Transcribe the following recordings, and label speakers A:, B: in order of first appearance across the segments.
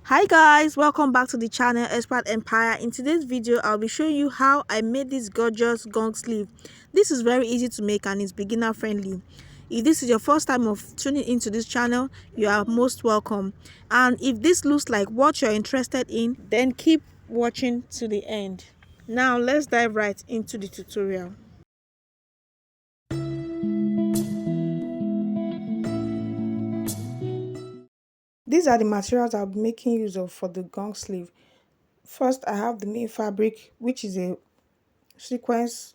A: Hi guys, welcome back to the channel Expert Empire. In today's video I'll be showing you how I made this gorgeous gong sleeve. This is very easy to make and it's beginner friendly. If this is your first time of tuning into this channel, you are most welcome. And if this looks like what you're interested in, then keep watching to the end. Now let's dive right into the tutorial. These are the materials I'll be making use of for the gong sleeve. First, I have the main fabric, which is a sequence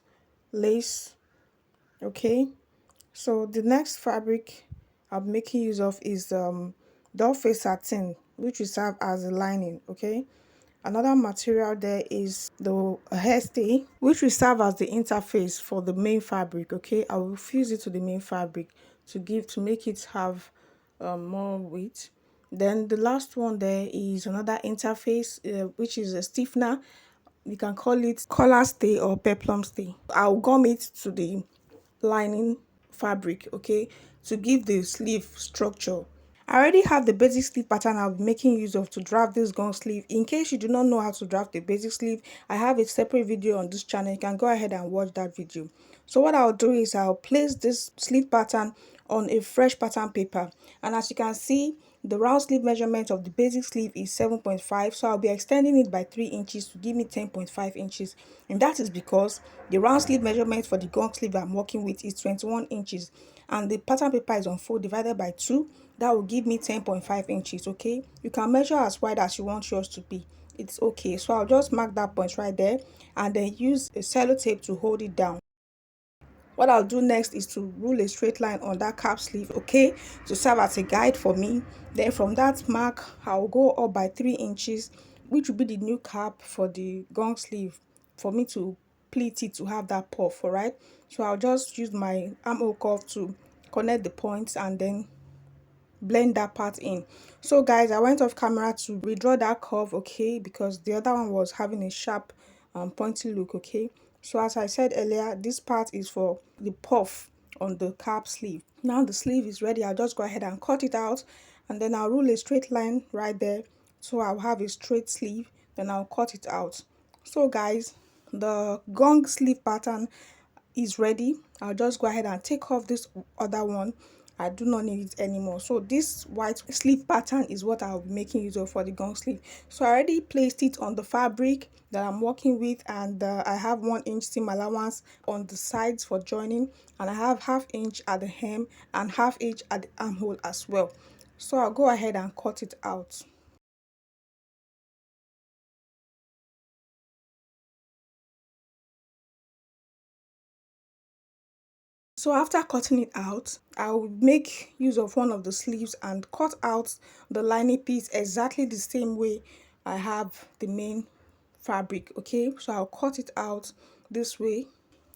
A: lace. Okay, so the next fabric I'll be making use of is doll face satin, which will serve as a lining. Okay, another material there is the hairstay, which will serve as the interface for the main fabric. Okay, I will fuse it to the main fabric to make it have more weight. Then the last one there is another interface, which is a stiffener. You can call it collar stay or peplum stay. I'll gum it to the lining fabric, okay, to give the sleeve structure. I already have the basic sleeve pattern I'll be making use of to draft this gong sleeve. In case you do not know how to draft the basic sleeve, I have a separate video on this channel. You can go ahead and watch that video. So what I'll do is I'll place this sleeve pattern on a fresh pattern paper, and as you can see, the round sleeve measurement of the basic sleeve is 7.5, so I'll be extending it by 3 inches to give me 10.5 inches, and that is because the round sleeve measurement for the gong sleeve I'm working with is 21 inches, and the pattern paper is on 4 divided by 2. That will give me 10.5 inches. Okay, you can measure as wide as you want yours to be. It's okay. So I'll just mark that point right there and then use a sellotape to hold it down. What I'll do next is to rule a straight line on that cap sleeve, okay, to serve as a guide for me. Then from that mark, I'll go up by 3 inches, which will be the new cap for the gong sleeve, for me to pleat it to have that puff. All right, so I'll just use my armhole curve to connect the points and then blend that part in. So guys, I went off camera to redraw that curve, okay, because the other one was having a sharp pointy look. Okay, so as I said earlier, this part is for the puff on the cap sleeve. Now the sleeve is ready. I'll just go ahead and cut it out, and then I'll rule a straight line right there, so I'll have a straight sleeve. Then I'll cut it out. So guys, the gong sleeve pattern is ready. I'll just go ahead and take off this other one. I do not need it anymore. So this white sleeve pattern is what I'll be making use of for the gong sleeve. So I already placed it on the fabric that I'm working with, and I have 1 inch seam allowance on the sides for joining, and I have ½ inch at the hem and ½ inch at the armhole as well. So I'll go ahead and cut it out. So after cutting it out, I'll make use of one of the sleeves and cut out the lining piece exactly the same way I have the main fabric. Okay, so I'll cut it out this way.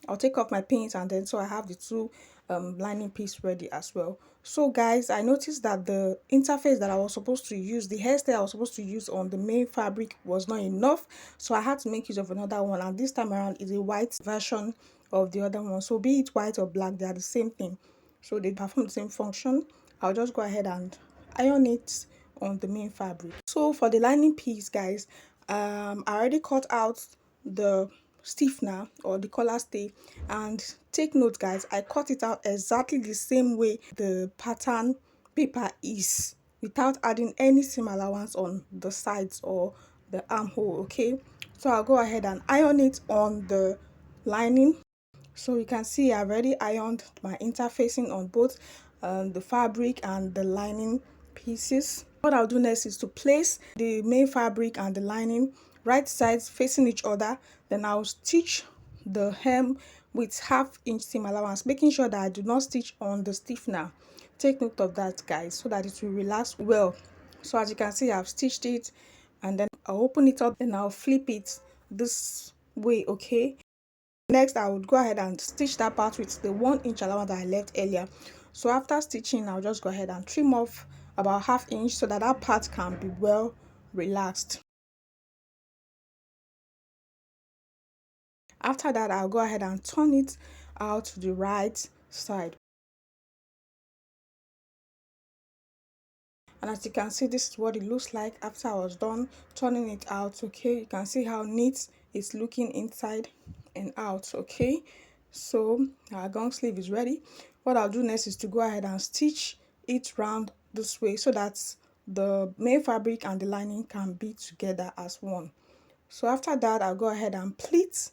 A: I'll take off my pins, and then so I have the two lining piece ready as well. So guys, I noticed that the interface that I was supposed to use, the hairstyle I was supposed to use on the main fabric was not enough, so I had to make use of another one, and this time around is a white version of the other one. So be it white or black, they are the same thing, so they perform the same function. I'll just go ahead and iron it on the main fabric. So for the lining piece, guys, I already cut out the stiffener or the collar stay, and take note guys, I cut it out exactly the same way the pattern paper is, without adding any seam allowance on the sides or the armhole. Okay, so I'll go ahead and iron it on the lining. So you can see I've already ironed my interfacing on both the fabric and the lining pieces. What I'll do next is to place the main fabric and the lining right sides facing each other. Then I'll stitch the hem with ½ inch seam allowance, making sure that I do not stitch on the stiffener. Take note of that guys, so that it will relax well. So as you can see, I've stitched it, and then I'll open it up and I'll flip it this way. Okay, next I would go ahead and stitch that part with the 1 inch allowance that I left earlier. So after stitching, I'll just go ahead and trim off about ½ inch so that that part can be well relaxed. After that, I'll go ahead and turn it out to the right side. And as you can see, this is what it looks like after I was done turning it out. Okay, you can see how neat it's looking inside and out. Okay, so our gong sleeve is ready. What I'll do next is to go ahead and stitch it round this way so that the main fabric and the lining can be together as one. So after that, I'll go ahead and pleat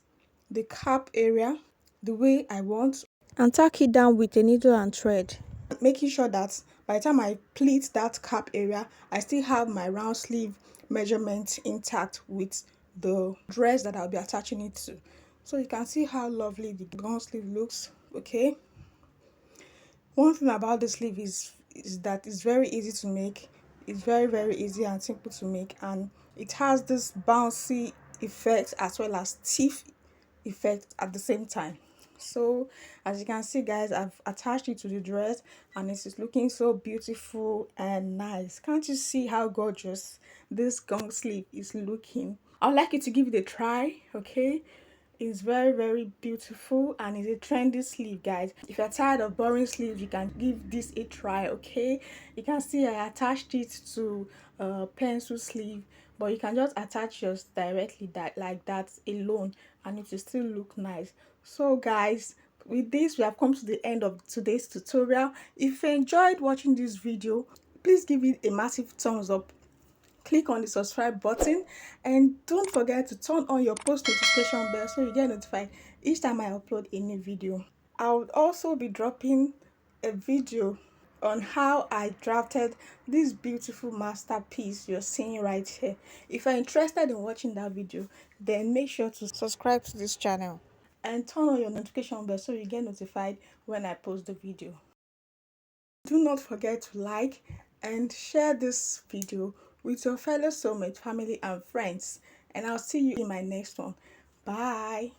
A: the cap area the way I want and tack it down with a needle and thread, making sure that by the time I pleat that cap area, I still have my round sleeve measurement intact with the dress that I'll be attaching it to. So you can see how lovely the gong sleeve looks. Okay, one thing about the sleeve is that it's very easy to make. It's very easy and simple to make, and it has this bouncy effect as well as stiff effect at the same time. So as you can see, guys, I've attached it to the dress and it is looking so beautiful and nice. Can't you see how gorgeous this gong sleeve is looking? I'd like you to give it a try. Okay, it's very beautiful and it's a trendy sleeve, guys. If you're tired of boring sleeves, you can give this a try. Okay, you can see I attached it to a pencil sleeve, but you can just attach yours directly that like that alone and it will still look nice. So guys, with this we have come to the end of today's tutorial. If you enjoyed watching this video, please give it a massive thumbs up, click on the subscribe button, and don't forget to turn on your post notification bell so you get notified each time I upload a new video. I would also be dropping a video on how I drafted this beautiful masterpiece you're seeing right here. If you're interested in watching that video, then make sure to subscribe to this channel and turn on your notification bell so you get notified when I post the video. Do not forget to like and share this video with your fellow soulmate, family and friends. And I'll see you in my next one. Bye.